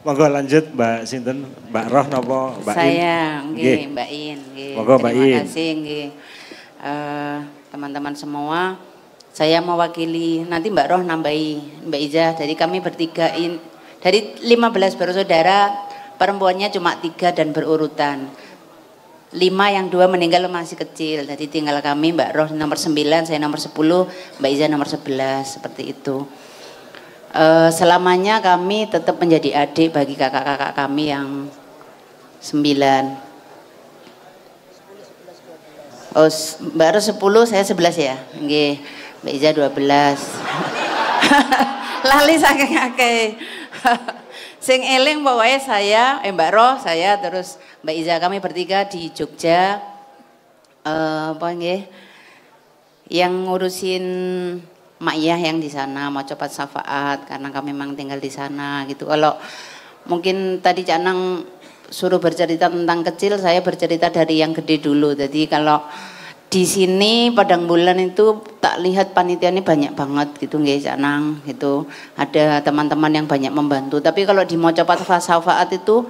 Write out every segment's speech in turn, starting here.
Monggo lanjut Mbak Sinten, Mbak Roh napa Mbak In? Saya nggih Mbak In nggih. Monggo Mbak In. Terima kasih nggih. Teman-teman semua, saya mewakili nanti Mbak Roh nambahi Mbak Iza. Jadi kami bertiga dari 15 bersaudara, perempuannya cuma 3 dan berurutan. 5 yang 2 meninggal masih kecil. Jadi tinggal kami Mbak Roh nomor 9, saya nomor 10, Mbak Iza nomor 11 seperti itu. Selamanya kami tetap menjadi adik bagi kakak-kakak kami yang 9. Oh, Mbak Ros 10, saya 11 ya. Nggih, Mbak Iza 12. Lali saking akeh. Sing eling pokoknya saya, Mbak Roh, saya terus Mbak Iza, kami bertiga di Jogja. Apa nggih? Yang ngurusin Mak Iyah yang di sana mau cepat syafaat karena kami memang tinggal di sana gitu. Kalau mungkin tadi Cak Nang suruh bercerita tentang kecil, saya bercerita dari yang gede dulu. Jadi kalau di sini Padang Bulan itu tak lihat panitianya banyak banget gitu nggih Cak Nang gitu. Ada teman-teman yang banyak membantu. Tapi kalau di Mocopat Syafaat itu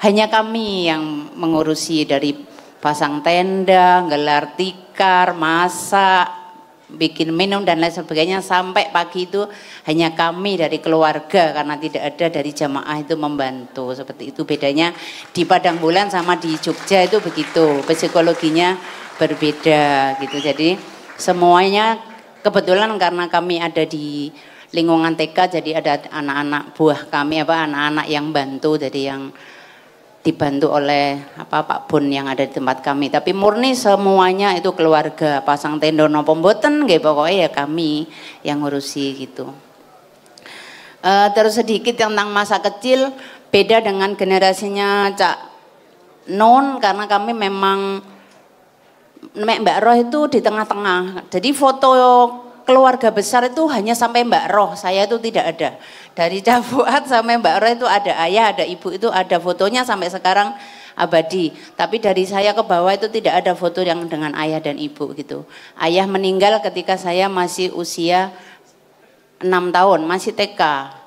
hanya kami yang mengurusi dari pasang tenda, gelar tikar, masak, bikin minum dan lain sebagainya sampai pagi itu hanya kami dari keluarga karena tidak ada dari jamaah itu membantu. Seperti itu bedanya di Padang Bulan sama di Jogja itu begitu, psikologinya berbeda gitu. Jadi semuanya kebetulan karena kami ada di lingkungan TK, jadi ada anak-anak buah kami anak-anak yang bantu, jadi yang dibantu oleh Pak Bun yang ada di tempat kami. Tapi murni semuanya itu keluarga, pasang tenda napa mboten nggih pokoknya ya kami yang ngurusi gitu. Terus sedikit tentang masa kecil, beda dengan generasinya Cak Non karena kami memang Mbak Roh itu di tengah-tengah. Jadi foto keluarga besar itu hanya sampai Mbak Roh, saya itu tidak ada. Dari Cak Fuad sampai Mbak Roh itu ada ayah, ada ibu, itu ada fotonya sampai sekarang abadi. Tapi dari saya ke bawah itu tidak ada foto yang dengan ayah dan ibu gitu. Ayah meninggal ketika saya masih usia 6 tahun, masih TK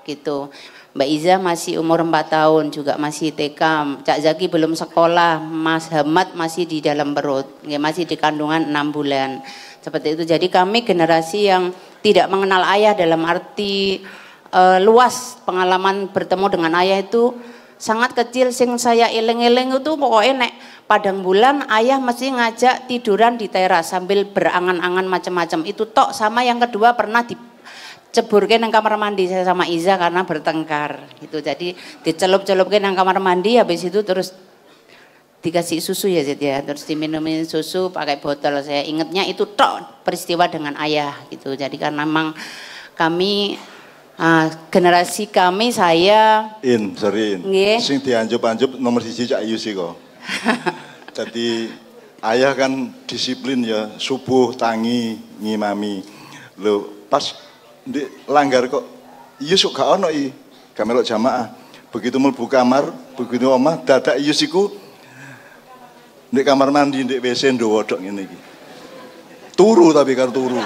gitu. Mbak Iza masih umur 4 tahun juga masih TK. Cak Zaki belum sekolah, Mas Hamad masih di dalam perut, ya masih di kandungan 6 bulan. Seperti itu. Jadi kami generasi yang tidak mengenal ayah dalam arti luas, pengalaman bertemu dengan ayah itu sangat kecil. Sing saya eling-eling itu pokoknya nek Padang Bulan ayah mesti ngajak tiduran di teras sambil berangan-angan macam-macam. Itu tok. Sama yang kedua pernah diceburkan nang kamar mandi saya sama Iza karena bertengkar gitu. Jadi dicelup-celupkan nang kamar mandi, habis itu terus dikasih susu ya Zid ya, terus diminumin susu pakai botol. Saya ingatnya itu tok peristiwa dengan ayah gitu. Jadi karena memang kami generasi kami saya sorry sing dianjup-anjup nomor 1 Cak Yusi kok. Jadi ayah kan disiplin ya, subuh tangi ngimami. Lho pas di langgar kok Yusuk gak ono i kamelok jamaah. Begitu mlebu kamar, begitu omah dadak Yusiku di kamar mandi, di WC ndowodok ngene iki. Turu tapi karo turu.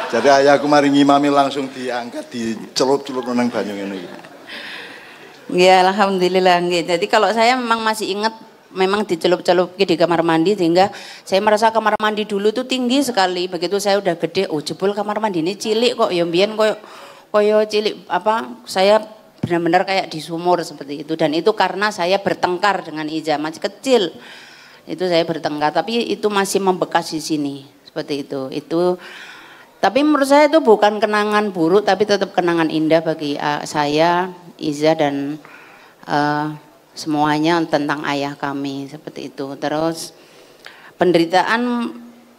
Jadi ayahku mari ngimami langsung diangkat, dicelup-celup nang banyu ngene iki. Ya alhamdulillah nggih. Jadi kalau saya memang masih ingat memang dicelup-celup di kamar mandi sehingga saya merasa kamar mandi dulu tuh tinggi sekali. Begitu saya udah gede, oh jebul kamar mandi ini cilik kok, ya mbiyen koyo cilik apa saya benar-benar kayak di sumur seperti itu. Dan itu karena saya bertengkar dengan Iza masih kecil. Itu saya bertengkar, tapi itu masih membekas di sini seperti itu. Tapi menurut saya itu bukan kenangan buruk, tapi tetap kenangan indah bagi saya, Iza dan semuanya tentang ayah kami seperti itu. Terus penderitaan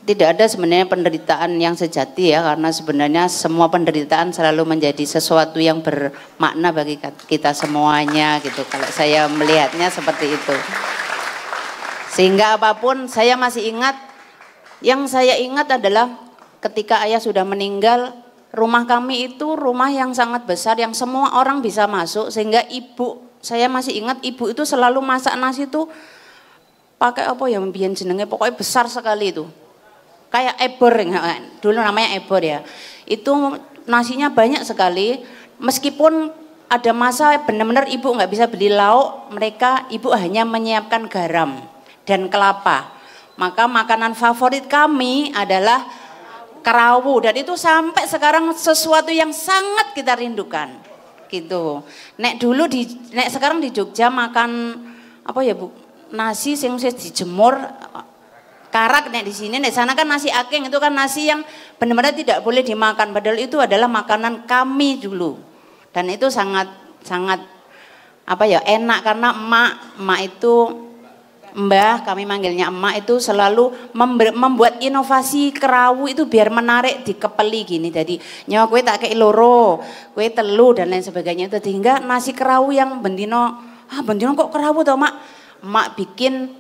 tidak ada sebenarnya penderitaan yang sejati ya, karena sebenarnya semua penderitaan selalu menjadi sesuatu yang bermakna bagi kita semuanya gitu. Kalau saya melihatnya seperti itu. Sehingga apapun saya masih ingat, yang saya ingat adalah ketika ayah sudah meninggal, rumah kami itu rumah yang sangat besar yang semua orang bisa masuk, sehingga ibu, saya masih ingat ibu itu selalu masak nasi itu pakai apa ya mbiyen jenenge, pokoknya besar sekali itu. Kayak ebor, dulu namanya ebor ya. Itu nasinya banyak sekali, meskipun ada masa benar-benar ibu nggak bisa beli lauk, ibu hanya menyiapkan garam dan kelapa. Maka makanan favorit kami adalah kerawu, dan itu sampai sekarang sesuatu yang sangat kita rindukan. Gitu. Nek sekarang di Jogja makan apa ya Bu? Nasi sing dijemur karak, nek di sini, nek sana kan nasi akeng, itu kan nasi yang benar-benar tidak boleh dimakan, padahal itu adalah makanan kami dulu. Dan itu sangat apa ya, enak karena emak itu Mbah, kami manggilnya emak, itu selalu membuat inovasi kerawu itu biar menarik dikepeli gini. Jadi nyawa kue tak kei loro, kue telu dan lain sebagainya itu, sehingga nasi kerawu yang bendino kok kerawu toh mak? Emak bikin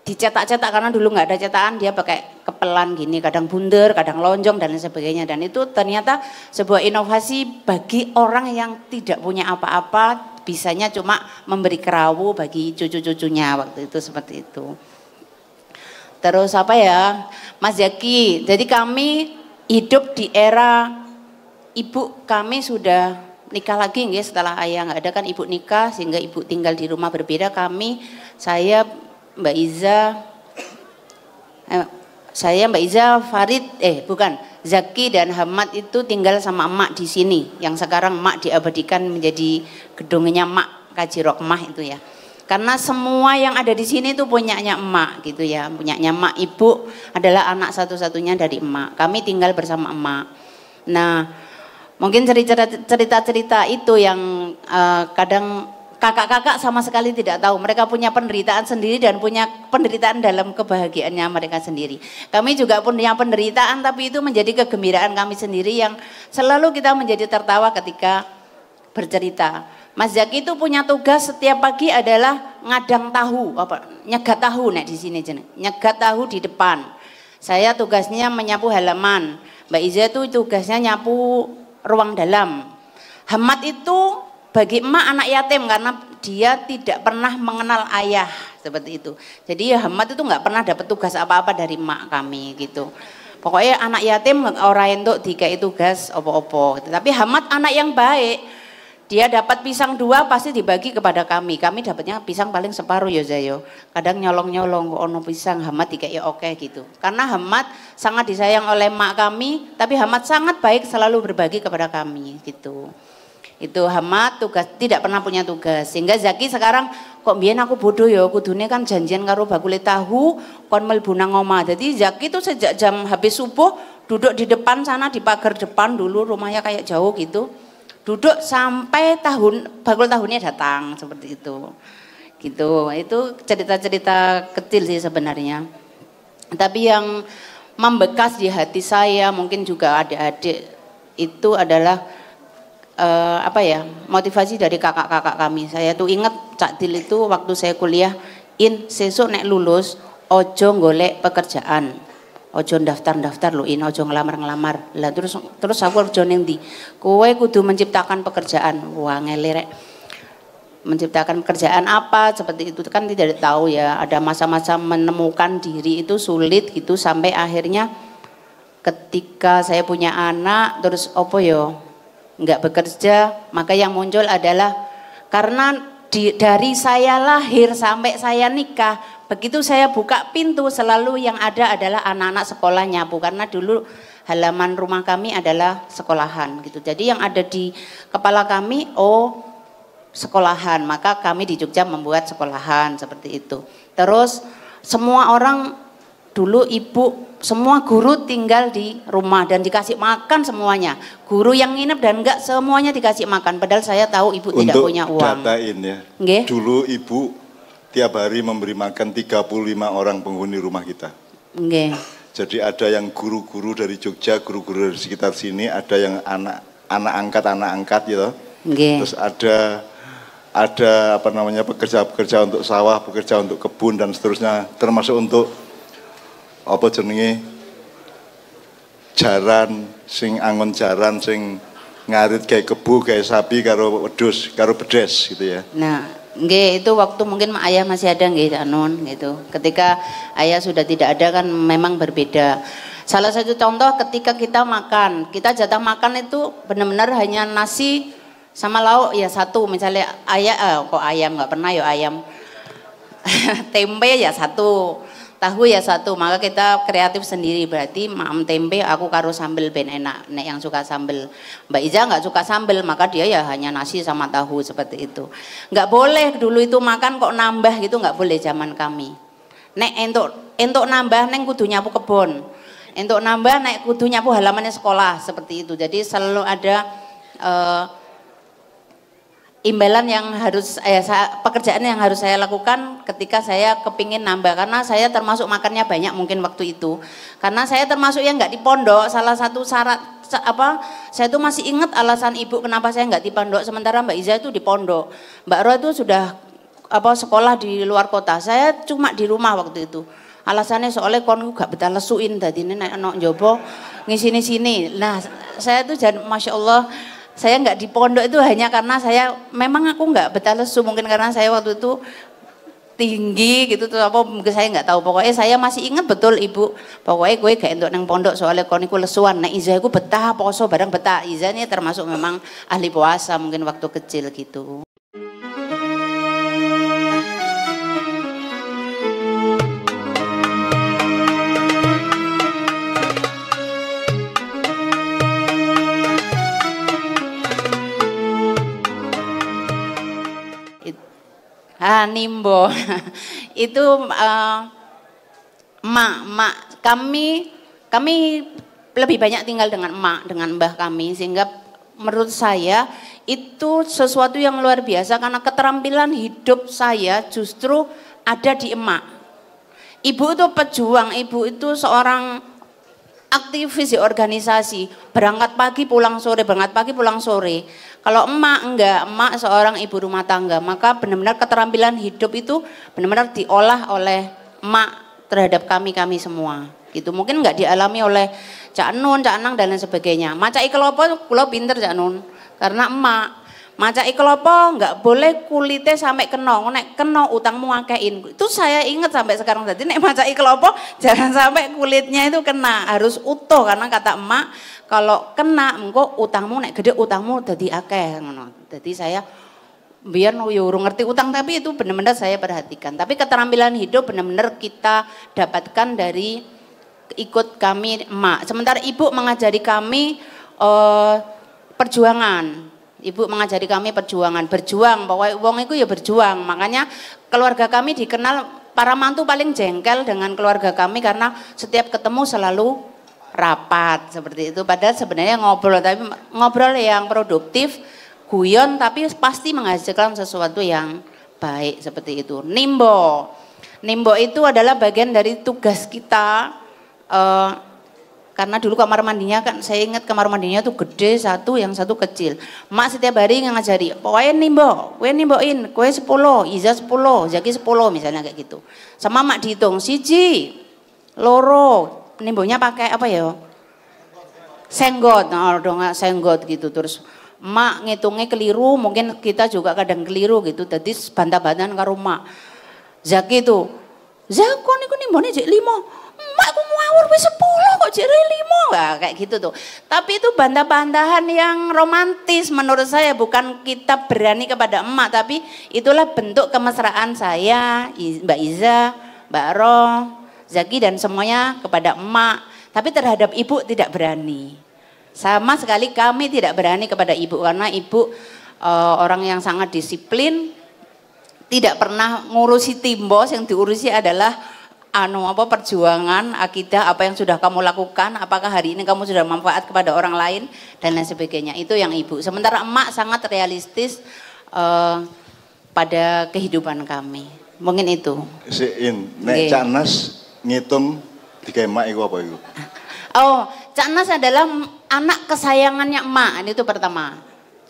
dicetak-cetak karena dulu nggak ada cetakan, dia pakai kepelan gini, kadang bunder, kadang lonjong dan lain sebagainya. Dan itu ternyata sebuah inovasi bagi orang yang tidak punya apa-apa, bisanya cuma memberi kerawu bagi cucu-cucunya waktu itu, seperti itu. Terus apa ya, Mas Zaki, jadi kami hidup di era ibu kami sudah nikah lagi nggih, setelah ayah nggak ada kan ibu nikah, sehingga ibu tinggal di rumah berbeda. Saya Mbak Iza, Farid, Zaki dan Hamad itu tinggal sama emak di sini. Yang sekarang emak diabadikan menjadi gedungnya emak Kaji Rokmah itu ya. Karena semua yang ada di sini itu punyanya emak gitu ya. Punyanya emak, ibu adalah anak satu-satunya dari emak. Kami tinggal bersama emak. Nah, mungkin cerita-cerita itu yang kadang kakak-kakak sama sekali tidak tahu. Mereka punya penderitaan sendiri dan punya penderitaan dalam kebahagiaannya mereka sendiri. Kami juga punya penderitaan, tapi itu menjadi kegembiraan kami sendiri yang selalu kita menjadi tertawa ketika bercerita. Mas Zaki itu punya tugas setiap pagi adalah ngadang tahu, nyegat tahu nek di sini jeneng. Nyegat tahu di depan. Saya tugasnya menyapu halaman. Mbak Iza itu tugasnya nyapu ruang dalam. Hamad itu bagi emak anak yatim karena dia tidak pernah mengenal ayah, seperti itu. Jadi Hamad itu nggak pernah dapat tugas apa-apa dari emak kami gitu. Pokoknya anak yatim orang itu dikai tugas opo-opo. Tapi Hamad anak yang baik, dia dapat pisang 2 pasti dibagi kepada kami. Kami dapatnya pisang paling separuh ya Zayo. Kadang nyolong-nyolong kok ono pisang, Hamad dikai oke gitu. Karena Hamad sangat disayang oleh emak kami, tapi Hamad sangat baik selalu berbagi kepada kami gitu. Itu Hamad tugas, tidak pernah punya tugas. Sehingga Zaki sekarang kok biyen aku bodoh ya, kudune kan janjian karo bakule tahu kon mlebu nang omah. Jadi Zaki itu sejak jam habis subuh duduk di depan sana, di pagar depan, dulu rumahnya kayak jauh gitu. Duduk sampai bakul tahunnya datang, seperti itu. Gitu. Itu cerita-cerita kecil sih sebenarnya. Tapi yang membekas di hati saya, mungkin juga adik-adik, itu adalah motivasi dari kakak-kakak kami. Saya tuh inget Cak Dil itu waktu saya kuliah, sesuk nek lulus ojo golek pekerjaan, ojo daftar lo, ojo ngelamar. Lah terus aku ojo ning ndi? Kowe kudu menciptakan pekerjaan. Wah ngelerek. Menciptakan pekerjaan apa seperti itu kan tidak tahu ya. Ada masa-masa menemukan diri itu sulit gitu, sampai akhirnya ketika saya punya anak terus nggak bekerja, maka yang muncul adalah karena dari saya lahir sampai saya nikah, begitu saya buka pintu selalu yang ada adalah anak-anak sekolah nyapu, karena dulu halaman rumah kami adalah sekolahan gitu. Jadi yang ada di kepala kami sekolahan, maka kami di Jogja membuat sekolahan seperti itu. Terus semua orang dulu semua guru tinggal di rumah dan dikasih makan semuanya. Guru yang nginep dan enggak semuanya dikasih makan. Padahal saya tahu ibu tidak punya uang. Untuk datain ya, dulu ibu tiap hari memberi makan 35 orang penghuni rumah kita. Nggih. Jadi ada yang guru-guru dari Jogja, guru-guru dari sekitar sini, ada yang anak angkat gitu. Nggih. Terus ada pekerja-pekerja untuk sawah, pekerja untuk kebun dan seterusnya, termasuk untuk jaran sing angon jaran sing ngarit kayak kebu kayak sapi karo wedhus karo bedes gitu ya. Nah, nggih itu waktu mungkin ayah masih ada nggih anon gitu. Ketika ayah sudah tidak ada kan memang berbeda. Salah satu contoh ketika kita makan, kita jatah makan itu benar-benar hanya nasi Sama lauk ya satu, misalnya kok ayam nggak pernah ya ayam. Tempe ya satu, tahu ya satu, maka kita kreatif sendiri, berarti tempe aku karo sambel ben enak. Nek yang suka sambel, Mbak Iza nggak suka sambel, maka dia ya hanya nasi sama tahu seperti itu. Nggak boleh dulu itu makan kok nambah gitu, nggak boleh zaman kami. Nek entuk nambah neng kudu nyapu kebon, entuk nambah nek kudu nyapu halamannya sekolah seperti itu. Jadi selalu ada imbalan yang harus pekerjaan yang harus saya lakukan ketika saya kepingin nambah, karena saya termasuk makannya banyak mungkin waktu itu, karena saya termasuk yang nggak di pondok. Salah satu syarat saya tuh masih ingat alasan ibu kenapa saya nggak di pondok, sementara Mbak Iza itu di pondok, Mbak Ro itu sudah sekolah di luar kota, saya cuma di rumah waktu itu. Alasannya soalnya kon gak betah lesuin, tadi nek ono njobo ngisini sini. Nah saya tuh masya Allah, saya nggak di pondok itu hanya karena saya memang aku nggak betah lesu, mungkin karena saya waktu itu tinggi gitu tuh apa mungkin saya nggak tahu, pokoknya saya masih ingat betul ibu, pokoknya gue gak entuk nang pondok soalnya kon iku lesuan. Nek Iza aku betah poso bareng betah, Iza ini termasuk memang ahli puasa mungkin waktu kecil gitu. Nimbo itu emak kami lebih banyak tinggal dengan emak, dengan mbah kami, sehingga menurut saya itu sesuatu yang luar biasa karena keterampilan hidup saya justru ada di emak. Ibu itu pejuang, ibu itu seorang aktivis di organisasi, berangkat pagi pulang sore, berangkat pagi pulang sore. Kalau emak enggak, emak seorang ibu rumah tangga, maka benar-benar keterampilan hidup itu benar-benar diolah oleh emak terhadap kami semua. Gitu. Mungkin enggak dialami oleh Cak Nun, Cak Anang dan lain sebagainya. Macai kelopo kula pinter Cak Nun, karena emak macai kelopo enggak boleh kulitnya sampai kena, nek kena utangmu akein. Itu saya ingat sampai sekarang. Jadi nek macai kelopo jangan sampai kulitnya itu kena, harus utuh, karena kata emak kalau kena engko utangmu nek gede utangmu dadi akeh ngono. Jadi saya biar urung ngerti utang, tapi itu benar-benar saya perhatikan. Tapi keterampilan hidup benar-benar kita dapatkan dari ikut kami emak. Sementara ibu mengajari kami perjuangan. Ibu mengajari kami perjuangan, berjuang, pokoknya wong itu ya berjuang. Makanya keluarga kami dikenal para mantu paling jengkel dengan keluarga kami karena setiap ketemu selalu rapat seperti itu. Padahal sebenarnya ngobrol, tapi ngobrol yang produktif, guyon, tapi pasti menghasilkan sesuatu yang baik seperti itu. Nimbo itu adalah bagian dari tugas kita. Karena dulu kamar mandinya kan, saya ingat kamar mandinya tuh gede satu, yang satu kecil. Mak setiap hari ngajari, pokoknya nimbo, kue nimboin, kue 10, Iza 10, Zaki 10 misalnya kayak gitu. Sama mak dihitung, siji, loro, nimbonya pakai apa ya? Senggot, senggot gitu. Terus mak ngitungnya keliru, mungkin kita juga kadang keliru gitu. Jadi bantah-bantahan karo mak. Zaki tuh, Zakon iku nimbone jek 5. Mak aku ngawur wis 10 kok jere 5. Wah, kayak gitu tuh. Tapi itu bantah-bantahan yang romantis menurut saya, bukan kita berani kepada emak, tapi itulah bentuk kemesraan saya, Mbak Iza, Mbak Ro, Zaki dan semuanya kepada emak. Tapi terhadap ibu tidak berani. Sama sekali kami tidak berani kepada ibu karena ibu orang yang sangat disiplin, tidak pernah ngurusi timbos, yang diurusi adalah perjuangan, akidah, apa yang sudah kamu lakukan, apakah hari ini kamu sudah manfaat kepada orang lain dan lain sebagainya. Itu yang ibu. Sementara emak sangat realistis pada kehidupan kami. Mungkin itu. Nek Cak Nas ngitung 3 emak itu apa itu? Oh, Cak Nas adalah anak kesayangannya emak, itu pertama.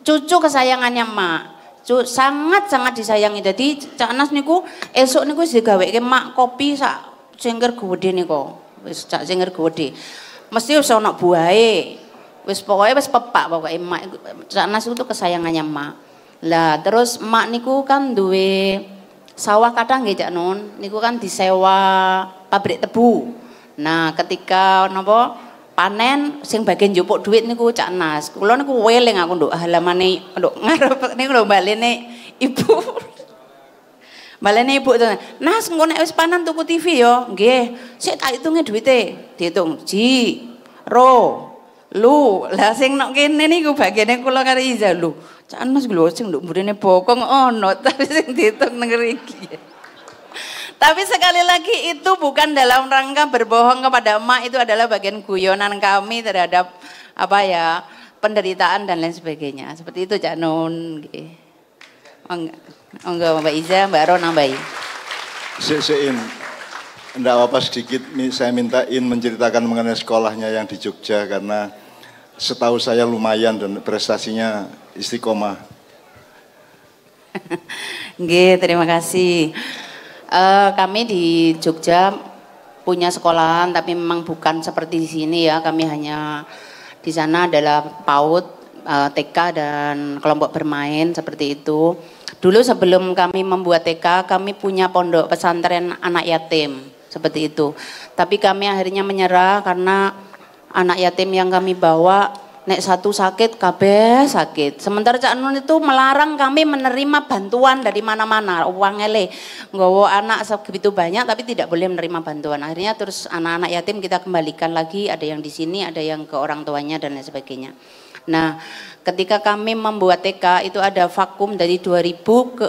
Cucu kesayangannya emak. Sangat-sangat disayangi. Jadi Cak Nas niku esuk niku digaweke emak kopi sak cengker gede niku. Wis sak cengker gede. Mesti wis ana buahe. Wis pokoke wis pepak pokoke emak. Cak Nas itu kesayangannya emak. Lah terus emak niku kan duwe sawah kadang nggih Cak Nun. Niku kan disewa pabrik tebu. Nah, ketika panen sing bagian njupuk duit niku Cak Nas. Kula niku weling aku nduk halamane nduk ngarep niku lho balene ibu. Balene ibu to. Nas engko nek wis panen tuku TV yo. Nggih. Sik tak hitunge duwite. Dihitung. Ji, ro, lu. Lah sing nok kene niku bagiane kula karo Iza lho. Cak Nas lho sing nduk mburine bokong ono tapi sing dihitung nang ngriki. Tapi sekali lagi itu bukan dalam rangka berbohong kepada emak, itu adalah bagian guyonan kami terhadap apa ya, penderitaan dan lain sebagainya. Seperti itu Cak Nun. Enggak Mbak Iza, Mbak Ro nambahin. Enggak apa-apa sedikit, saya mintain menceritakan mengenai sekolahnya yang di Jogja karena setahu saya lumayan dan prestasinya istiqomah. Nggih, terima kasih. Kami di Jogja punya sekolahan tapi memang bukan seperti di sini ya. Kami hanya di sana adalah PAUD, TK dan kelompok bermain seperti itu. Dulu sebelum kami membuat TK, kami punya pondok pesantren anak yatim seperti itu. Tapi kami akhirnya menyerah karena anak yatim yang kami bawa nek satu sakit kabeh sakit. Sementara Cak Nun itu melarang kami menerima bantuan dari mana-mana. Uang ele nggawa anak segitu banyak tapi tidak boleh menerima bantuan. Akhirnya terus anak-anak yatim kita kembalikan lagi, ada yang di sini, ada yang ke orang tuanya dan lain sebagainya. Nah, ketika kami membuat TK itu ada vakum dari 2000 ke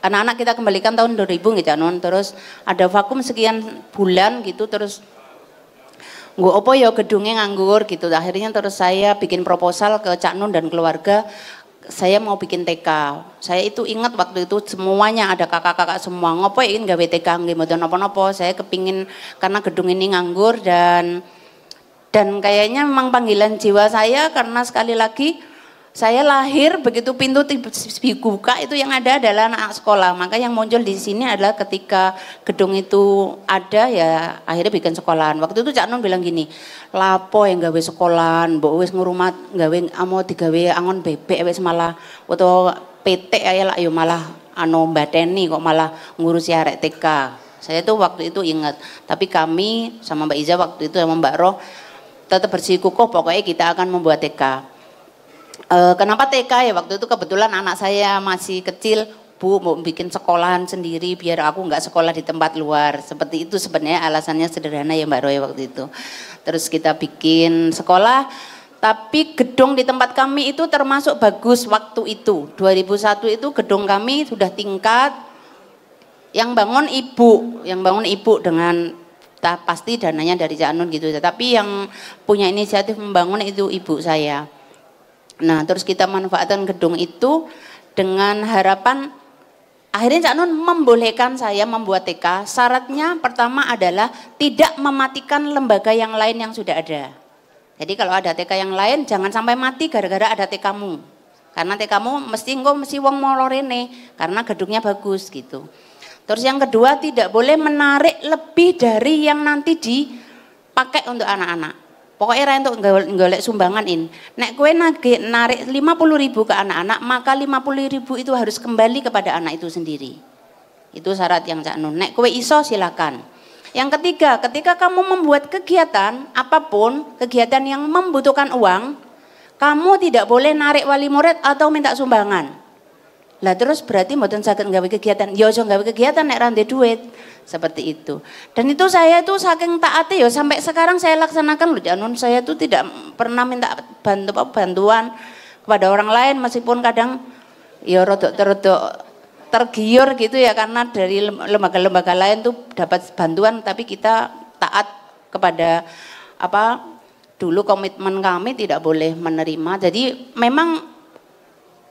anak-anak kita kembalikan tahun 2000 gitu Cak Nun. Terus ada vakum sekian bulan gitu terus nggak apa ya gedungnya nganggur gitu. Akhirnya terus saya bikin proposal ke Cak Nun dan keluarga, saya mau bikin TK. Saya itu ingat waktu itu semuanya ada kakak-kakak semua ngopo ingin gawe TK nggih mboten napa-napa. Saya kepingin karena gedung ini nganggur dan kayaknya memang panggilan jiwa saya karena sekali lagi saya lahir begitu pintu dibuka itu yang ada adalah anak sekolah. Maka yang muncul di sini adalah ketika gedung itu ada ya akhirnya bikin sekolahan. Waktu itu Cak Nun bilang gini, lapo yang gawe sekolahan, mbok wis ngurumat gawe amo digawe angon bebek wis malah utawa PT ae lah yo malah mbateni kok malah ngurusi arek TK. Saya tuh waktu itu ingat. Tapi kami sama Mbak Iza waktu itu sama Mbak Roh tetap bersikukuh pokoknya kita akan membuat TK. Kenapa TK ya waktu itu kebetulan anak saya masih kecil, Bu mau bikin sekolahan sendiri biar aku nggak sekolah di tempat luar. Seperti itu sebenarnya alasannya sederhana ya Mbak Roy waktu itu. Terus kita bikin sekolah, tapi gedung di tempat kami itu termasuk bagus waktu itu. 2001 itu gedung kami sudah tingkat, yang bangun ibu dengan pasti dananya dari Cak Nun gitu. Tapi yang punya inisiatif membangun itu ibu saya. Nah terus kita manfaatkan gedung itu dengan harapan akhirnya Cak Nun membolehkan saya membuat TK. Syaratnya pertama adalah tidak mematikan lembaga yang lain yang sudah ada. Jadi kalau ada TK yang lain jangan sampai mati gara-gara ada TK-mu. Karena TK-mu mesti wong molo rene karena gedungnya bagus gitu. Terus yang kedua tidak boleh menarik lebih dari yang nanti dipakai untuk anak-anak. Pokoknya ra entuk golek sumbangan in. Nek kowe narik 50.000 ke anak-anak, maka 50.000 itu harus kembali kepada anak itu sendiri. Itu syarat yang Cak Nun. Nek kowe iso silakan. Yang ketiga, ketika kamu membuat kegiatan apapun, kegiatan yang membutuhkan uang, kamu tidak boleh narik wali murid atau minta sumbangan. Lah terus berarti mboten saged nggawe kegiatan. Ya aja nggawe kegiatan nek ra ndek duit. Seperti itu. Dan itu saya tuh saking taati ya sampai sekarang saya laksanakan loh Cak Nun. Saya tuh tidak pernah minta bantuan kepada orang lain meskipun kadang ya rodok tergiur gitu ya karena dari lembaga-lembaga lain tuh dapat bantuan tapi kita taat kepada dulu komitmen kami tidak boleh menerima. Jadi memang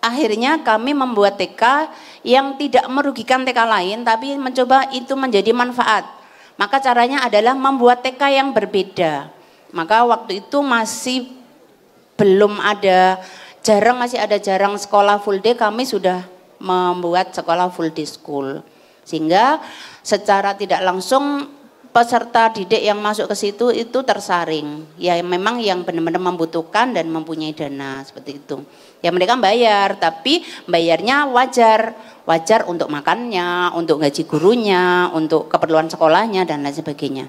akhirnya kami membuat TK yang tidak merugikan TK lain tapi mencoba itu menjadi manfaat. Maka caranya adalah membuat TK yang berbeda. Maka waktu itu masih masih ada jarang sekolah full day, kami sudah membuat sekolah full day school. Sehingga secara tidak langsung peserta didik yang masuk ke situ itu tersaring. Ya memang yang benar-benar membutuhkan dan mempunyai dana seperti itu. Ya mereka bayar, tapi bayarnya wajar untuk makannya, untuk gaji gurunya, untuk keperluan sekolahnya dan lain sebagainya.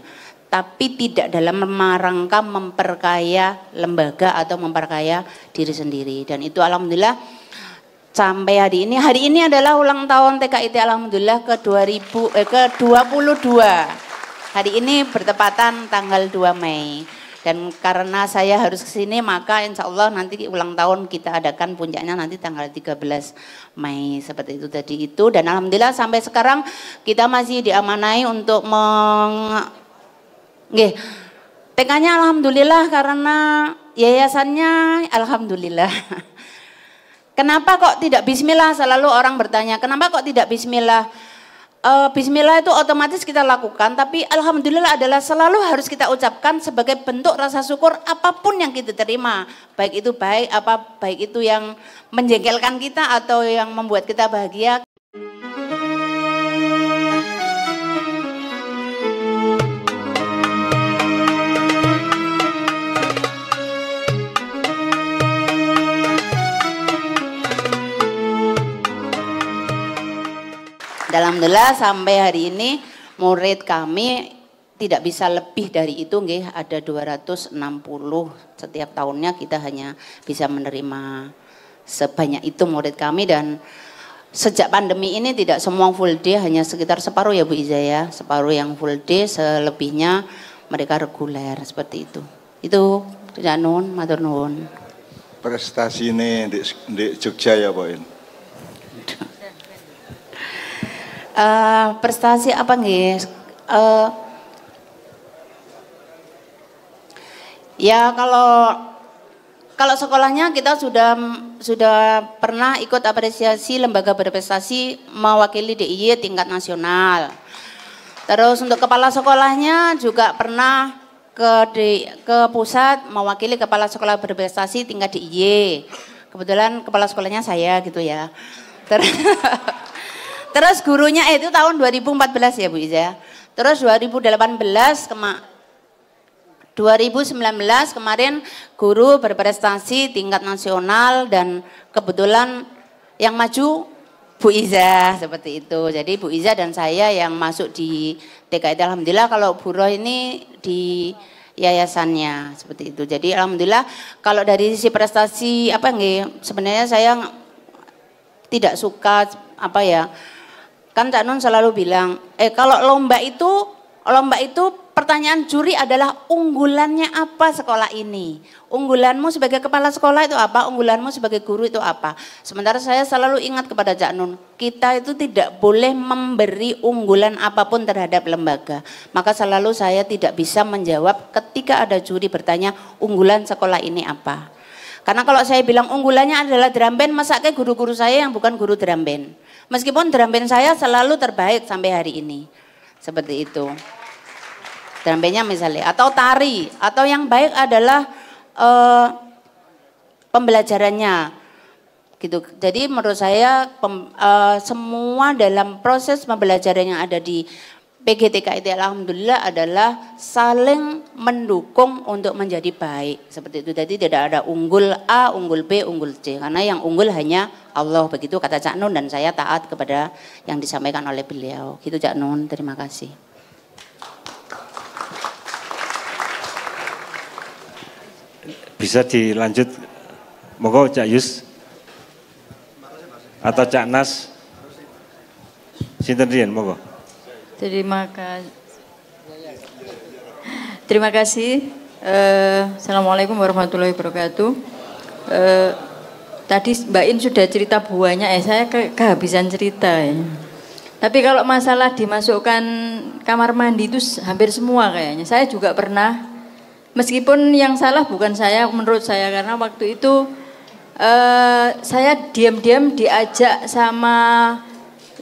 tapi tidak dalam rangka memperkaya lembaga atau memperkaya diri sendiri. Dan itu alhamdulillah sampai hari ini adalah ulang tahun TKIT alhamdulillah ke-22. Hari ini bertepatan tanggal 2 Mei. Dan karena saya harus kesini maka insya Allah nanti ulang tahun kita adakan puncaknya nanti tanggal 13 Mei seperti itu tadi itu. Dan alhamdulillah sampai sekarang kita masih diamanai untuk TK-nya alhamdulillah karena yayasannya alhamdulillah. Kenapa kok tidak bismillah? Selalu orang bertanya, kenapa kok tidak bismillah? Bismillah itu otomatis kita lakukan, tapi alhamdulillah adalah selalu harus kita ucapkan sebagai bentuk rasa syukur apapun yang kita terima, baik itu yang menjengkelkan kita atau yang membuat kita bahagia. Alhamdulillah sampai hari ini murid kami tidak bisa lebih dari itu nggih, ada 260 setiap tahunnya kita hanya bisa menerima sebanyak itu murid kami. Dan sejak pandemi ini tidak semua full day, hanya sekitar separuh ya Bu Iza ya, separuh yang full day, selebihnya mereka reguler seperti itu. Itu tidak nun, matur nuwun. Prestasi ini di Jogja ya Pak In? Prestasi apa nggih? Ya kalau sekolahnya kita sudah pernah ikut apresiasi lembaga berprestasi mewakili DIY tingkat nasional. Terus untuk kepala sekolahnya juga pernah ke pusat mewakili kepala sekolah berprestasi tingkat DIY. Kebetulan kepala sekolahnya saya gitu ya. Terus gurunya itu tahun 2014 ya Bu Iza. Terus 2019 kemarin guru berprestasi tingkat nasional dan kebetulan yang maju Bu Iza seperti itu. Jadi Bu Iza dan saya yang masuk di TKIT alhamdulillah, kalau Bu Roh ini di yayasannya seperti itu. Jadi alhamdulillah kalau dari sisi prestasi sebenarnya saya tidak suka kan Cak Nun selalu bilang, kalau lomba itu pertanyaan juri adalah unggulannya apa sekolah ini? Unggulanmu sebagai kepala sekolah itu apa? Unggulanmu sebagai guru itu apa? Sementara saya selalu ingat kepada Cak Nun, kita itu tidak boleh memberi unggulan apapun terhadap lembaga. Maka selalu saya tidak bisa menjawab ketika ada juri bertanya unggulan sekolah ini apa. Karena kalau saya bilang unggulannya adalah drum band, masaknya guru-guru saya yang bukan guru drum band. Meskipun drum band saya selalu terbaik sampai hari ini. Seperti itu. Drum bandnya misalnya. Atau tari. Atau yang baik adalah pembelajarannya. Gitu. Jadi menurut saya semua dalam proses pembelajaran yang ada di PGTKIT alhamdulillah adalah saling mendukung untuk menjadi baik. Seperti itu. Jadi tidak ada unggul A, unggul B, unggul C. Karena yang unggul hanya Allah. Begitu kata Cak Nun dan saya taat kepada yang disampaikan oleh beliau. Gitu Cak Nun, terima kasih. Bisa dilanjut. Monggo Cak Yus. Atau Cak Nas. Sinten riyen monggo. Terima kasih. Assalamualaikum warahmatullahi wabarakatuh. Tadi Mbak In sudah cerita buahnya, saya kehabisan cerita ya. Tapi kalau masalah dimasukkan kamar mandi itu hampir semua kayaknya. Saya juga pernah, meskipun yang salah bukan saya menurut saya, karena waktu itu saya diam-diam diajak sama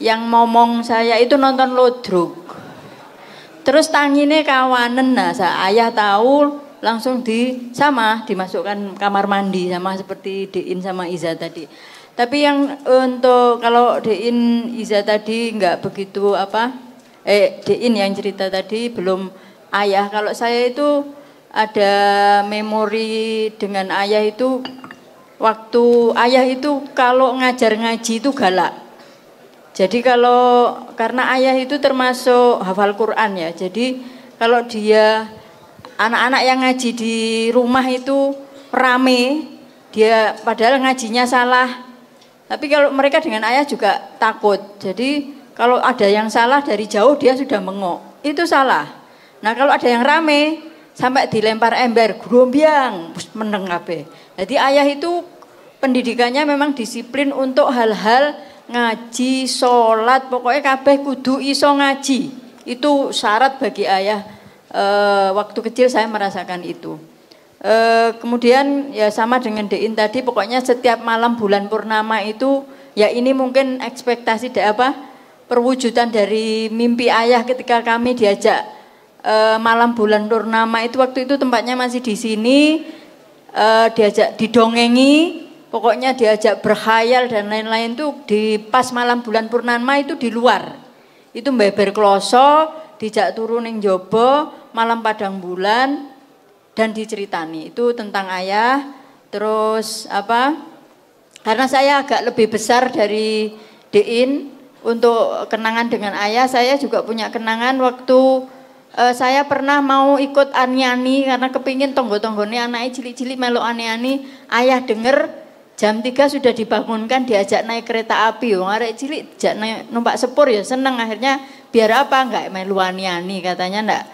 yang ngomong saya itu nonton Lodruk. Terus tangine kawanen, nah ayah tahu langsung dimasukkan kamar mandi sama seperti Dein sama Iza tadi. Tapi yang untuk kalau Dein Iza tadi enggak begitu Dein yang cerita tadi belum ayah. Kalau saya itu ada memori dengan ayah itu, waktu ayah itu kalau ngajar ngaji itu galak. Jadi karena ayah itu termasuk hafal Quran ya, jadi kalau dia anak-anak yang ngaji di rumah itu rame, dia padahal ngajinya salah. Tapi kalau mereka dengan ayah juga takut. Jadi kalau ada yang salah dari jauh dia sudah mengok. Itu salah. Nah kalau ada yang rame sampai dilempar ember, grombyang, meneng kabeh. Jadi ayah itu pendidikannya memang disiplin untuk hal-hal ngaji, sholat, pokoknya kabeh kudu iso ngaji. Itu syarat bagi ayah. Waktu kecil saya merasakan itu. Kemudian ya sama dengan Dein tadi, pokoknya setiap malam bulan purnama itu ya ini mungkin ekspektasi perwujudan dari mimpi ayah ketika kami diajak malam bulan purnama itu. Waktu itu tempatnya masih di sini, diajak didongengi, pokoknya diajak berkhayal dan lain-lain tuh di pas malam bulan purnama itu di luar. Itu beber kloso, dijak turun ning jobo, malam padang bulan. Dan diceritani itu tentang ayah. Terus karena saya agak lebih besar dari Dein, untuk kenangan dengan ayah saya juga punya kenangan waktu saya pernah mau ikut ani-ani karena kepingin tonggo-tonggone anaknya cilik-cilik melu ani-ani. Ayah denger jam 3 sudah dibangunkan, diajak naik kereta api. Wong arek cilik jak numpak sepur ya seneng. Akhirnya biar apa enggak melu ani-ani, katanya enggak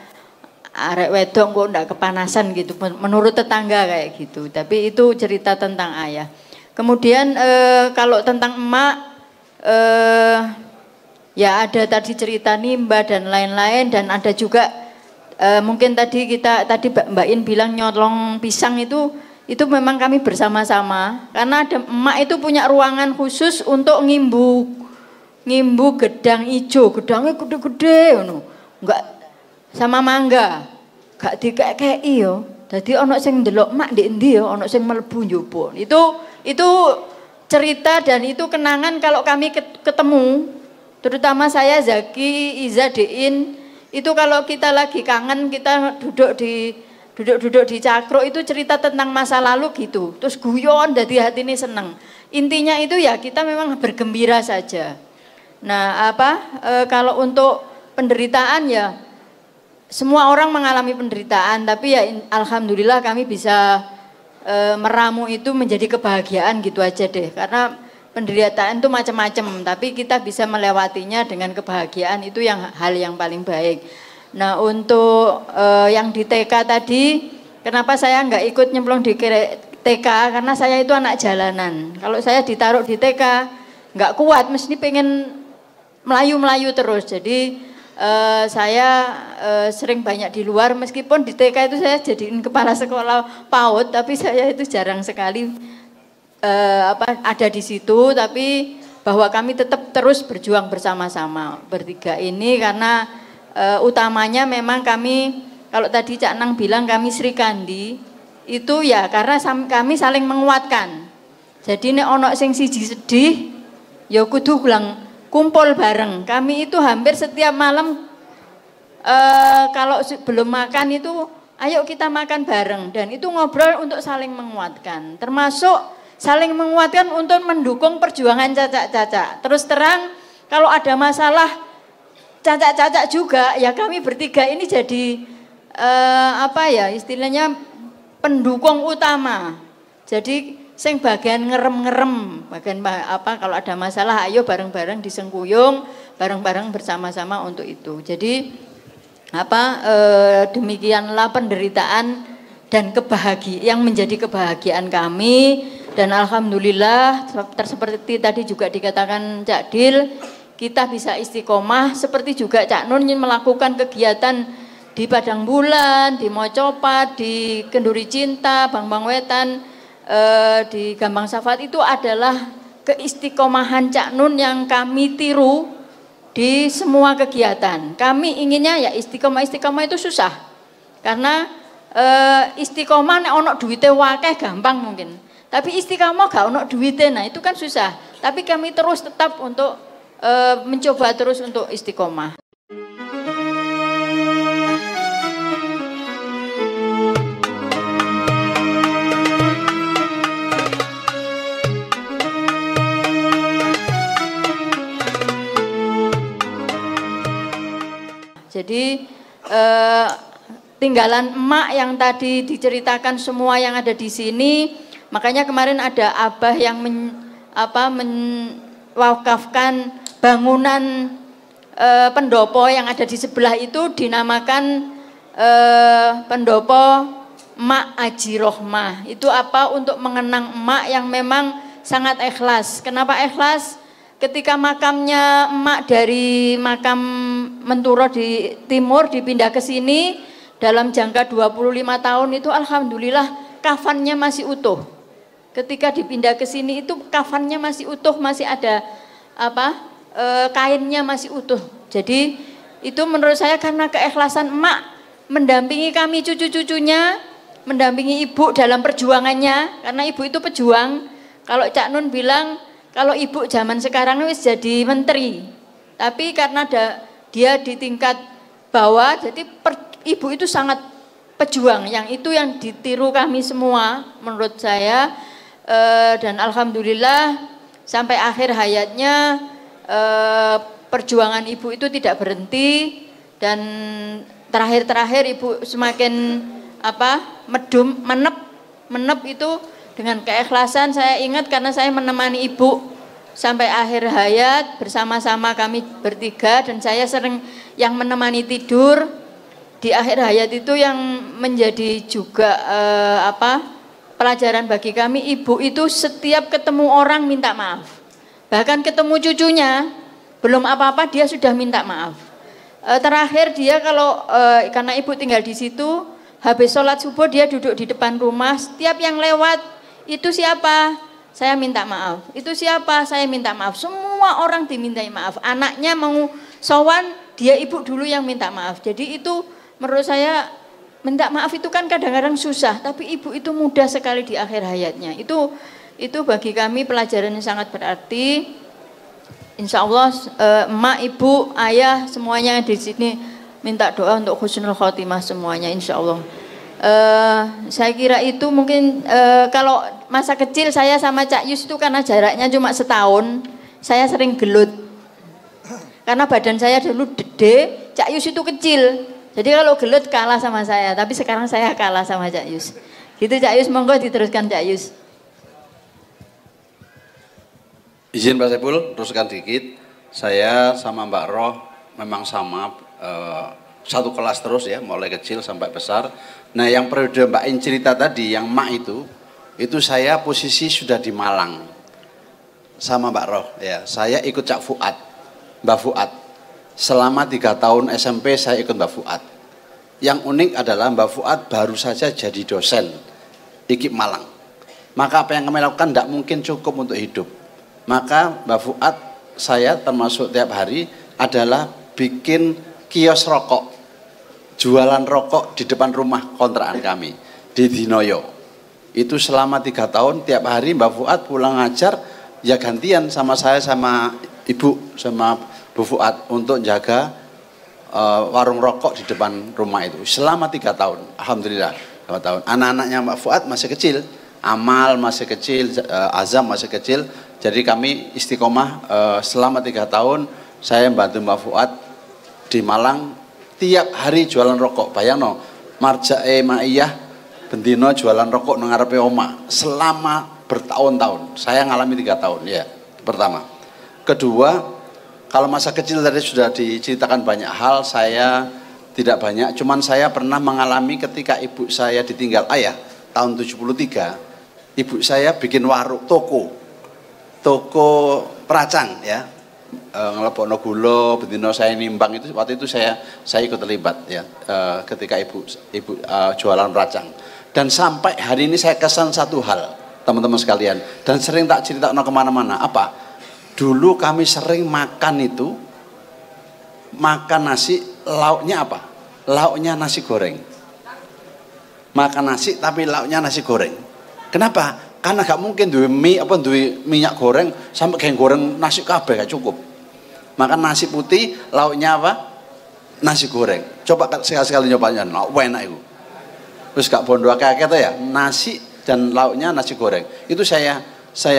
arek wedok kok enggak kepanasan gitu, menurut tetangga kayak gitu. Tapi itu cerita tentang ayah. Kemudian kalau tentang emak, ya ada tadi cerita nimba dan lain-lain, dan ada juga mungkin tadi Mbak In bilang nyolong pisang itu memang kami bersama-sama, karena ada emak itu punya ruangan khusus untuk ngimbu gedang ijo, gedangnya gede-gede enggak sama mangga, gak dikekeki yo. Dadi ana sing ndelok mak ndek endi yo, ana sing mlebu njupuk. Itu cerita dan itu kenangan kalau kami ketemu. Terutama saya, Zaki, Iza, Dein, itu kalau kita lagi kangen, kita duduk di cakruk itu cerita tentang masa lalu gitu. Terus guyon, jadi hati ini seneng. Intinya itu ya kita memang bergembira saja. Nah kalau untuk penderitaan ya semua orang mengalami penderitaan, tapi ya alhamdulillah kami bisa meramu itu menjadi kebahagiaan gitu aja deh. Karena penderitaan itu macam-macam, tapi kita bisa melewatinya dengan kebahagiaan, itu hal yang paling baik. Nah untuk yang di TK tadi, kenapa saya nggak ikut nyemplung di TK? Karena saya itu anak jalanan. Kalau saya ditaruh di TK nggak kuat, mesti pengen melayu-melayu terus. Jadi saya sering banyak di luar, meskipun di TK itu saya jadiin kepala sekolah PAUD, tapi saya itu jarang sekali ada di situ. Tapi bahwa kami tetap terus berjuang bersama-sama bertiga ini, karena utamanya memang kami, kalau tadi Cak Nang bilang kami Sri Kandi, itu ya karena kami saling menguatkan. Jadi nek ono sing siji sedih, ya kudu ulang kumpul bareng. Kami itu hampir setiap malam kalau belum makan itu ayo kita makan bareng, dan itu ngobrol untuk saling menguatkan, termasuk saling menguatkan untuk mendukung perjuangan cacak-cacak. Terus terang kalau ada masalah cacak-cacak juga ya kami bertiga ini jadi istilahnya pendukung utama. Jadi sing bagian ngerem-ngerem, bagian kalau ada masalah ayo bareng-bareng disengkuyung, bareng-bareng bersama-sama untuk itu. Jadi demikianlah penderitaan dan yang menjadi kebahagiaan kami, dan alhamdulillah seperti tadi juga dikatakan Cak Dil, kita bisa istiqomah, seperti juga Cak Nun melakukan kegiatan di Padang Bulan, di Mocopat, di Kenduri Cinta, Bang Wetan, di Gambang Safat. Itu adalah keistiqomahan Cak Nun yang kami tiru di semua kegiatan. Kami inginnya ya istiqomah itu susah, karena istiqomah nek ono duwite wakeh gampang mungkin, tapi istiqomah gak ono duwite, nah itu kan susah. Tapi kami terus tetap untuk mencoba terus untuk istiqomah. Jadi tinggalan emak yang tadi diceritakan semua yang ada di sini. Makanya kemarin ada abah yang mewakafkan bangunan pendopo yang ada di sebelah itu dinamakan pendopo Emak Aji Rohmah. Itu apa? Untuk mengenang emak yang memang sangat ikhlas. Kenapa ikhlas? Ketika makamnya emak dari makam Menturo di timur dipindah ke sini dalam jangka 25 tahun itu alhamdulillah kafannya masih utuh. Ketika dipindah ke sini itu kafannya masih utuh, masih ada kainnya masih utuh. Jadi itu menurut saya karena keikhlasan emak mendampingi kami cucu-cucunya, mendampingi ibu dalam perjuangannya, karena ibu itu pejuang. Kalau Cak Nun bilang kalau ibu zaman sekarang wis jadi menteri, tapi karena dia di tingkat bawah, jadi ibu itu sangat pejuang. Yang itu yang ditiru kami semua menurut saya, dan alhamdulillah sampai akhir hayatnya perjuangan ibu itu tidak berhenti, dan terakhir ibu semakin menep itu dengan keikhlasan. Saya ingat karena saya menemani ibu sampai akhir hayat bersama-sama kami bertiga, dan saya sering yang menemani tidur di akhir hayat itu yang menjadi juga pelajaran bagi kami. Ibu itu setiap ketemu orang minta maaf, bahkan ketemu cucunya belum apa-apa dia sudah minta maaf. Terakhir dia kalau karena ibu tinggal di situ, habis sholat subuh dia duduk di depan rumah, setiap yang lewat itu siapa? Saya minta maaf. Itu siapa? Saya minta maaf. Semua orang dimintai maaf. Anaknya mau sowan, dia ibu dulu yang minta maaf. Jadi itu menurut saya minta maaf itu kan kadang-kadang susah, tapi ibu itu mudah sekali di akhir hayatnya. Itu bagi kami pelajaran yang sangat berarti. Insya Allah emak, ibu, ayah semuanya di sini minta doa untuk husnul khotimah semuanya insya Allah. Saya kira itu mungkin kalau masa kecil saya sama Cak Yus itu karena jaraknya cuma setahun, saya sering gelut. Karena badan saya dulu gede, Cak Yus itu kecil. Jadi kalau gelut kalah sama saya, tapi sekarang saya kalah sama Cak Yus. Gitu Cak Yus, monggo diteruskan Cak Yus. Izin Pak Saiful, teruskan dikit. Saya sama Mbak Roh memang sama satu kelas terus ya, mulai kecil sampai besar. Nah yang periode Mbak In cerita tadi, yang mak itu saya posisi sudah di Malang sama Mbak Roh ya. Saya ikut Cak Fuad, Mbak Fuad. Selama 3 tahun SMP saya ikut Mbak Fuad. Yang unik adalah Mbak Fuad baru saja jadi dosen IKIP Malang. Maka apa yang kami lakukan tidak mungkin cukup untuk hidup. Maka Mbak Fuad, saya termasuk tiap hari adalah bikin kios rokok, jualan rokok di depan rumah kontrakan kami di Dinoyo. Itu selama 3 tahun tiap hari Mbak Fuad pulang ngajar ya gantian sama saya sama ibu sama Bu Fuad untuk jaga warung rokok di depan rumah itu selama 3 tahun. Alhamdulillah 2 tahun. Anak-anaknya Mbak Fuad masih kecil, Amal masih kecil, Azam masih kecil. Jadi kami istiqomah selama 3 tahun saya membantu Mbak Fuad di Malang tiap hari jualan rokok. Bayangno, marjae maiyah bendino jualan rokok nang ngarepe oma selama bertahun-tahun. Saya ngalami 3 tahun ya. Pertama. Kedua, kalau masa kecil tadi sudah diceritakan banyak hal, saya tidak banyak, cuman saya pernah mengalami ketika ibu saya ditinggal ayah tahun 73. Ibu saya bikin warung toko peracang ya, ngelebokno gula, bendino saya nimbang itu waktu itu saya ikut terlibat ya, ketika ibu jualan peracang. Dan sampai hari ini saya kesan satu hal teman-teman sekalian, dan sering tak ceritakan kemana-mana. Apa? Dulu kami sering makan itu, makan nasi, lauknya apa? Lauknya nasi goreng. Makan nasi tapi lauknya nasi goreng. Kenapa? Karena gak mungkin duwe mie apa duwe minyak goreng sampai kayak goreng nasi kabeh gak cukup. Makan nasi putih, lauknya apa? Nasi goreng. Coba sekali-sekali nyobain, enak itu. Terus gak bondo akeh-akeh ya, nasi dan lauknya nasi goreng. Itu saya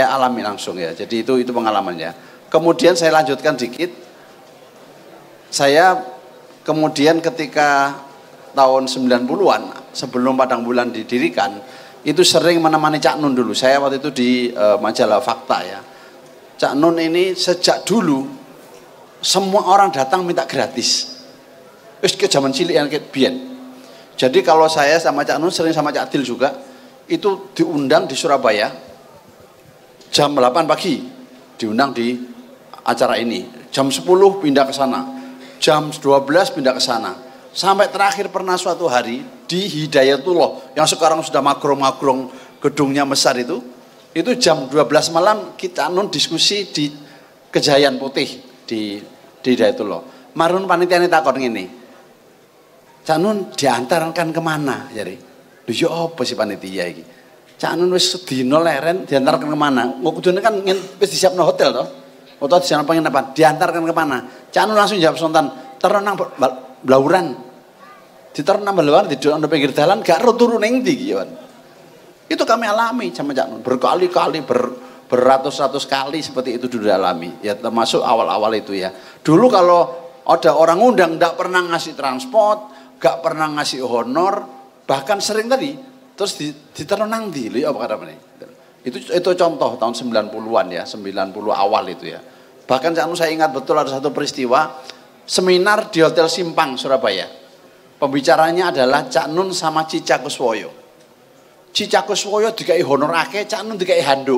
alami langsung ya. Jadi itu pengalamannya. Kemudian saya lanjutkan dikit. Saya Kemudian ketika tahun 90-an sebelum Padang Bulan didirikan, itu sering menemani Cak Nun dulu. Saya waktu itu di majalah Fakta ya. Cak Nun ini sejak dulu semua orang datang minta gratis. Wis ke zaman cilik yang biyen. Jadi kalau saya sama Cak Nun, sering sama Cak Dil juga, itu diundang di Surabaya jam 8 pagi, diundang di acara ini. Jam 10 pindah ke sana, jam 12 pindah ke sana. Sampai terakhir pernah suatu hari di Hidayatullah yang sekarang sudah magrong-magrong gedungnya besar itu jam 12 malam kita Nun diskusi di Kejayaan Putih di Hidayatullah. Marun panitia ini takon ngene. Cak Nun diantarkan kemana? Jadi, ya apa sih panitia iki? Cak Nun wis sedina leren diantarkan kemana? Kudune kan wis disiapno hotel toh. Atau di sana penginapan, diantarkan kemana? Cak Nun langsung jawab spontan, terenang Blauran. Diterenang Blauran di pinggir dalan gak ro turu ning ndi iki, itu kami alami sama Cak Nun berkali-kali beratus-ratus kali seperti itu dulu alami ya, termasuk awal-awal itu ya. Dulu kalau ada orang undang nggak pernah ngasih transport, nggak pernah ngasih honor, bahkan sering tadi terus diterenang di apa kata ini. Itu contoh tahun 90-an ya, 90 awal itu ya. Bahkan Cak Nun saya ingat betul ada satu peristiwa seminar di Hotel Simpang Surabaya. Pembicaranya adalah Cak Nun sama Cica Kuswoyo. Cica Kuswoyo dikai honor akeh, Cak Nun dikai handuk.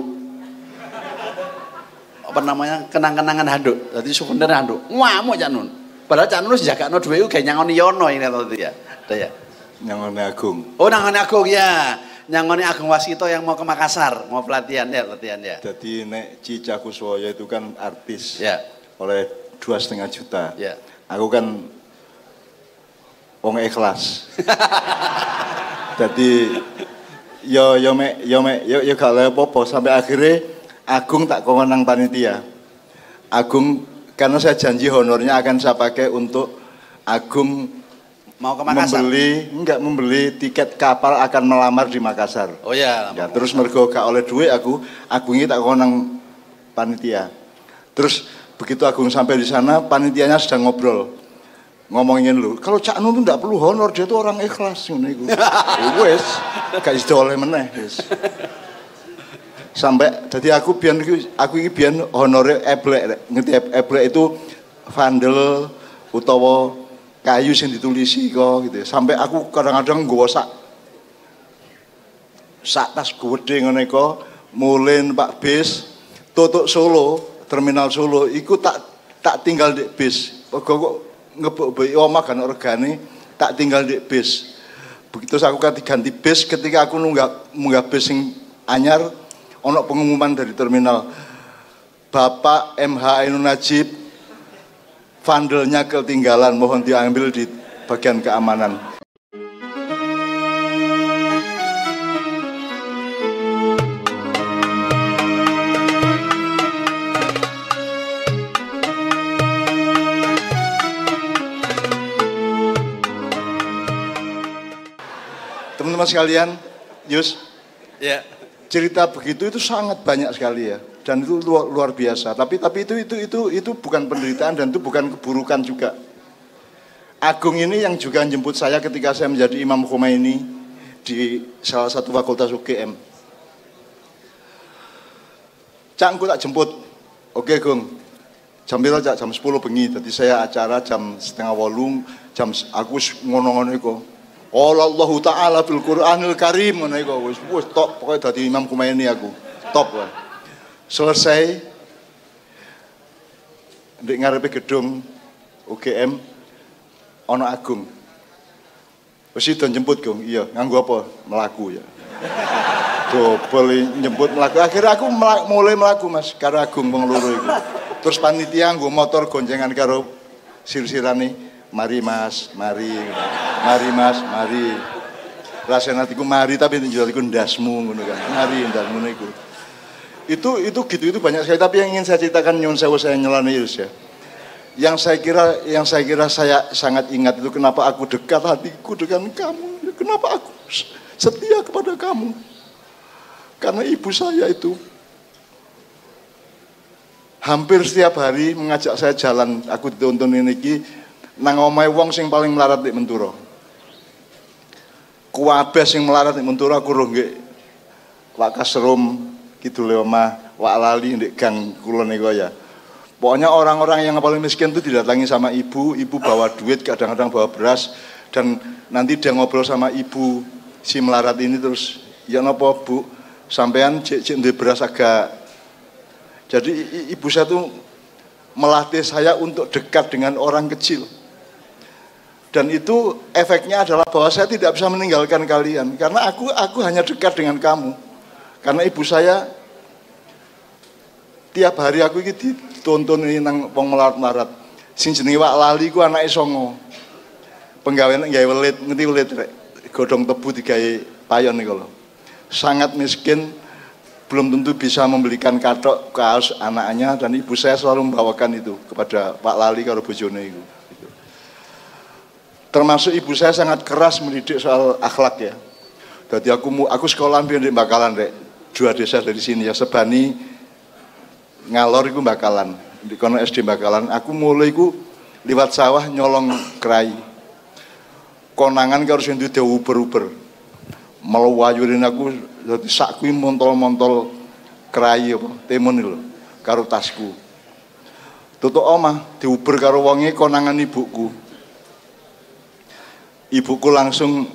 Apa namanya? Kenang-kenangan handuk. Jadi souvenir handuk. Ngamuk Cak Nun. Padahal Cak Nun wis jagakno dhuwit uga nyangoni Yono ini tadi ya. Ya. Nyangoni Agung. Oh, nyangoni Agung ya. Nyangoni Agung Wasito yang mau ke Makassar, mau latihan ya. Jadi nek Cica Kuswoyo itu kan artis. Ya. Oleh 2,5 juta. Ya. Aku kan wong ikhlas. Jadi yo gak oleh apa-apa sampai akhirnya Agung tak kongkon nang panitia. Agung karena saya janji honornya akan saya pakai untuk Agung mau ke Makassar. membeli tiket kapal akan melamar di Makassar. Oh ya. Ya terus mergo gak oleh duit Agung ini tak kongkon nang panitia. Terus begitu Agung sampai di sana panitianya sedang ngobrol. Ngomongin lu, kalau Cak Nun tuh nggak perlu honor, dia tuh orang ikhlas ngono iku. Wes, gak iso oleh meneh wis. Sampai jadi aku iki biyen honore eblek, ngerti eblek itu vandel utawa kayu sing ditulisi kok gitu. Sampai aku kadang-kadang nggawa sak tas gede ngono iku, mulih Pak bis tutuk Solo, terminal Solo iku tak tinggal di bis. Kok ngebuk-buk omah kan regane tak tinggal di bis. Begitu aku ganti bis, ketika aku munggah bis sing anyar ono pengumuman dari terminal, Bapak MH Ainun Najib vandelnya ketinggalan, mohon diambil di bagian keamanan. Teman-teman sekalian, Yus, ya. Cerita begitu itu sangat banyak sekali ya, dan itu luar biasa. Tapi itu bukan penderitaan dan itu bukan keburukan juga. Agung ini yang juga jemput saya ketika saya menjadi Imam Khomeini di salah satu fakultas UGM. Cak, aku tak jemput. Oke, Gung. Jam berapa, Cak? Jam 10 bengi. Jadi saya acara jam 7:30, jam aku ngono-ngono iku. Allah Ta'ala fil Qur'anil Karim ngono iku wis top, pokoke dadi Imam Khomeini aku. Top wae. Selesai ndek ngarepe gedung UGM ana Agung. Wis itu jemput, Gung. Iya, nganggo apa? Melaku ya. Dobel nyebut melaku. Akhirnya aku mulai melaku, Mas, karo Agung wong loro iku. Terus panitia nggo motor goncengan karo sir-sirane, mari Mas, mari. Mari Mas, mari. Rasane atiku mari tapi njur iku ndasmu ngono kan. Mari ndasmu niku. Itu banyak sekali, tapi yang ingin saya ceritakan nyuwun sewu saya nyelane ya. Yang saya kira saya sangat ingat itu kenapa aku dekat hatiku dengan kamu. Kenapa aku setia kepada kamu. Karena ibu saya itu hampir setiap hari mengajak saya jalan. Aku ditonton ini nang omahe wong sing paling melarat nek Menturo. Kuwabeh sing melarat nek Menturo aku roh nggih Wak Kasrum kidule omah, Wak Lali ndek gang kulon niku ya. Pokoknya orang-orang yang paling miskin itu didatangi sama ibu bawa duit, kadang-kadang bawa beras, dan nanti dia ngobrol sama ibu si melarat ini terus, ya napa Bu, sampean cek duwe beras agak. Jadi ibu saya tuh melatih saya untuk dekat dengan orang kecil. Dan itu efeknya adalah bahwa saya tidak bisa meninggalkan kalian, karena aku hanya dekat dengan kamu. Karena ibu saya tiap hari aku iki ditonton ini nang wong melarat-melarat. Sing jenenge Wak Lali ku anake songo. Penggawean gawe welit, ngerti welit rek. Godhong tebu digawe payon niku lho. Sangat miskin, belum tentu bisa membelikan kathok kaos anaknya, dan ibu saya selalu membawakan itu kepada Pak Lali karo bojone itu. Termasuk ibu saya sangat keras mendidik soal akhlak ya. Jadi aku sekolah di Bakalan rek, 2 desa dari sini ya, Sebani Ngalor iku Bakalan. Di kono SD Bakalan, aku mulai iku liwat sawah nyolong kerai. Konangan karo sing duwe uber-uber. Melwayurin aku dadi sak kuwi montol-montol kerai apa, timun lho, karo tasku. Tutuk omah diuber karo wonge konangan ibuku. Ibuku langsung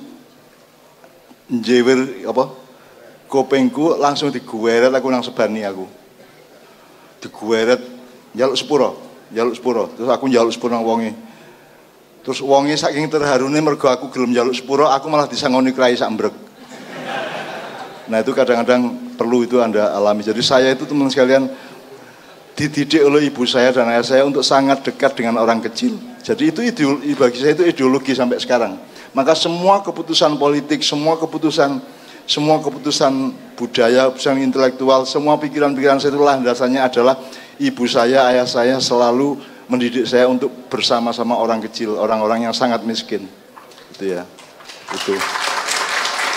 njewer apa? Kopengku langsung diguweret aku nang Sebani aku. Diguweret njaluk sepuro. Terus aku njaluk sepuro nang wonge. Terus wonge saking terharune mergo aku gelem njaluk sepuro, aku malah disangoni krai sak mbrek. Nah, itu kadang-kadang perlu itu Anda alami. Jadi saya itu teman sekalian dididik oleh ibu saya dan ayah saya untuk sangat dekat dengan orang kecil. Jadi itu bagi saya itu ideologi sampai sekarang. Maka semua keputusan politik, semua keputusan budaya, keputusan intelektual, semua pikiran-pikiran saya itu landasannya adalah ibu saya, ayah saya selalu mendidik saya untuk bersama-sama orang kecil, orang-orang yang sangat miskin. Itu ya. Itu.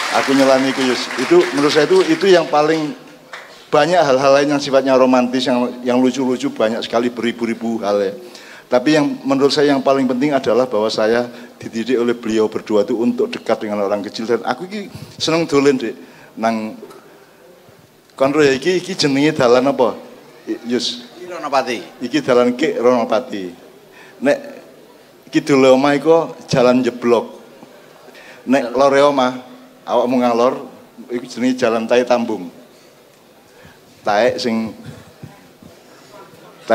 Aku nyelami itu menurut saya itu yang paling banyak hal-hal lain yang sifatnya romantis, yang lucu-lucu banyak sekali, beribu-ribu hal ya. Tapi yang menurut saya yang paling penting adalah bahwa saya dididik oleh beliau berdua itu untuk dekat dengan orang kecil. Dan aku iki seneng dolen Dik nang konro ya, iki jenenge dalan apa? Yus. Ronopati. Iki dalan Ki Ronopati. Nek kidul omah iku jalan jeblok. Nek lore omah awakmu ngalor iku jenenge jalan Tae Tambung. Tae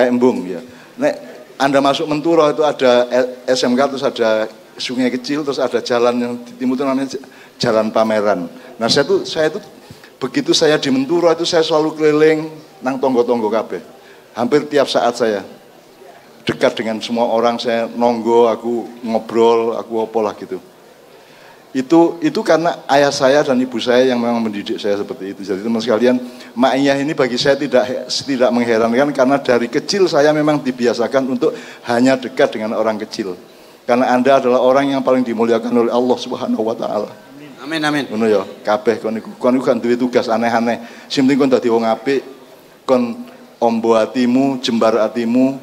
embung ya. Nek Anda masuk Menturo itu ada SMK, terus ada sungai kecil, terus ada jalan yang di timur itu namanya Jalan Pameran. Nah saya itu begitu saya di Menturo itu saya selalu keliling nang tonggo-tonggo kabeh. Hampir tiap saat saya dekat dengan semua orang, saya nonggo, aku ngobrol, aku opolah gitu. Itu karena ayah saya dan ibu saya yang memang mendidik saya seperti itu. Jadi teman sekalian, Ma'iyah ini bagi saya tidak mengherankan, karena dari kecil saya memang dibiasakan untuk hanya dekat dengan orang kecil. Karena Anda adalah orang yang paling dimuliakan oleh Allah Subhanahu wa taala. Amin amin. Ngono ya, kabeh kon iku kan duwe tugas aneh-aneh. Sing penting kon dadi wong apik, kon ombo atimu, jembar atimu,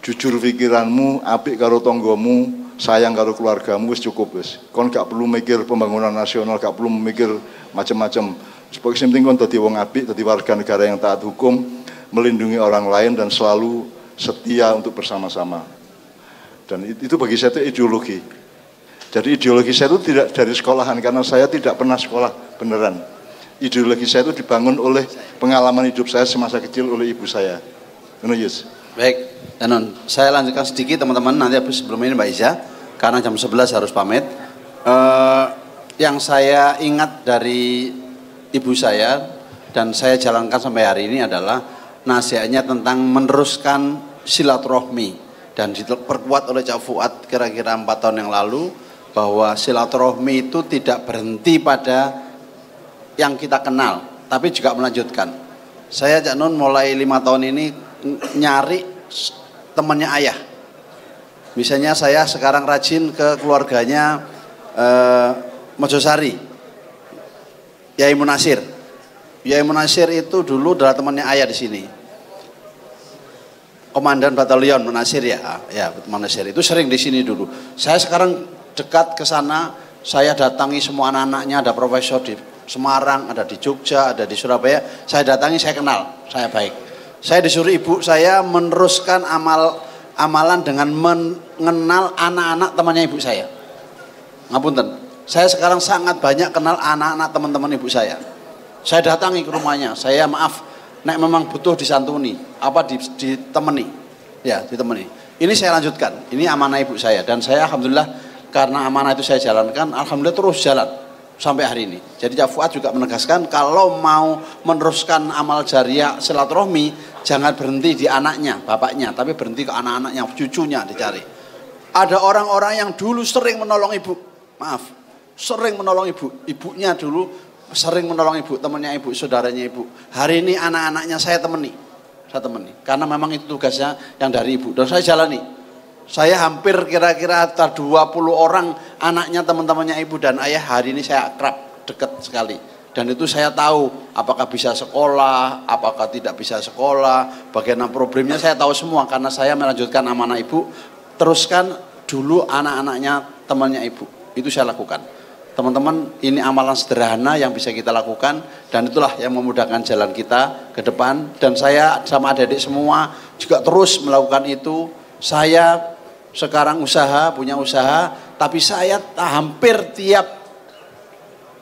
jujur pikiranmu, apik karo tanggamu, sayang karo keluargamu, wis cukup wis. Kon gak perlu mikir pembangunan nasional, gak perlu mikir macam-macam. Supaya sing penting kon dadi wong apik, dadi warga negara yang taat hukum, melindungi orang lain dan selalu setia untuk bersama-sama. Dan itu bagi saya itu ideologi. Jadi ideologi saya itu tidak dari sekolahan, karena saya tidak pernah sekolah beneran. Ideologi saya itu dibangun oleh pengalaman hidup saya semasa kecil oleh ibu saya. Yes. Baik, Danon, saya lanjutkan sedikit teman-teman, nanti habis sebelum ini Mbak Iza, karena jam 11 harus pamit. Yang saya ingat dari ibu saya dan saya jalankan sampai hari ini adalah nasihatnya tentang meneruskan silaturahmi, dan diperkuat oleh Cak Fuad kira-kira 4 tahun yang lalu, bahwa silaturahmi itu tidak berhenti pada yang kita kenal, tapi juga melanjutkan. Saya Cak Nun mulai 5 tahun ini nyari temannya ayah. Misalnya saya sekarang rajin ke keluarganya Mojosari, Yai Munasir. Yai Munasir itu dulu adalah temannya ayah di sini. Komandan Batalion Manasir ya Manasir itu sering di sini dulu. Saya sekarang dekat ke sana, saya datangi semua anak-anaknya, ada profesor di Semarang, ada di Jogja, ada di Surabaya. Saya datangi, saya kenal, saya baik. Saya disuruh ibu saya meneruskan amalan dengan mengenal anak-anak temannya ibu saya. Ngapunten, saya sekarang sangat banyak kenal anak-anak teman-teman ibu saya. Saya datangi ke rumahnya, saya maaf. Nek memang butuh disantuni, ditemani, ya ditemani. Ini saya lanjutkan, ini amanah ibu saya dan saya alhamdulillah karena amanah itu saya jalankan, alhamdulillah terus jalan sampai hari ini. Jadi Cak Fuad juga menegaskan kalau mau meneruskan amal jariah silaturahmi jangan berhenti di anaknya, bapaknya, tapi berhenti ke anak-anaknya, cucunya dicari. Ada orang-orang yang dulu sering menolong ibu, sering menolong ibunya dulu. Sering menolong ibu, temannya ibu, saudaranya ibu. Hari ini anak-anaknya saya temani. Karena memang itu tugasnya yang dari ibu. Dan saya jalani. Saya hampir kira-kira 20 orang anaknya teman-temannya ibu dan ayah. Hari ini saya akrab, dekat sekali. Dan itu saya tahu apakah bisa sekolah, apakah tidak bisa sekolah, bagaimana problemnya saya tahu semua. Karena saya melanjutkan amanah ibu. Teruskan dulu anak-anaknya temannya ibu. Itu saya lakukan. Teman-teman, ini amalan sederhana yang bisa kita lakukan dan itulah yang memudahkan jalan kita ke depan. Dan saya sama adik-adik semua juga terus melakukan itu. Saya sekarang punya usaha, tapi saya hampir tiap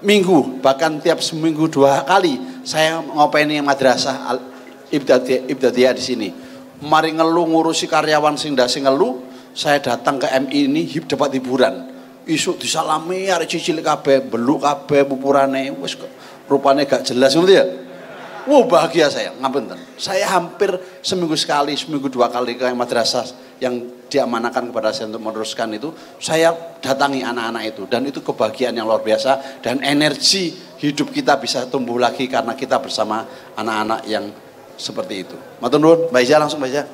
minggu, bahkan tiap seminggu 2 kali saya ngopeni madrasah Ibtida'iyah di sini. Mari ngeluh ngurusi karyawan sing ngeluh, saya datang ke MI ini dapat hiburan. Isuk disalami arek cicil kabeh, beluk kabeh pupurane wis rupane gak jelas ngono ya. Bahagia saya, ngapunten. Saya hampir seminggu 2 kali ke madrasah yang diamanakan kepada saya untuk meneruskan itu, saya datangi anak-anak itu dan itu kebahagiaan yang luar biasa dan energi hidup kita bisa tumbuh lagi karena kita bersama anak-anak yang seperti itu. Matur nuwun, Mbak Iza langsung Mbak Iza.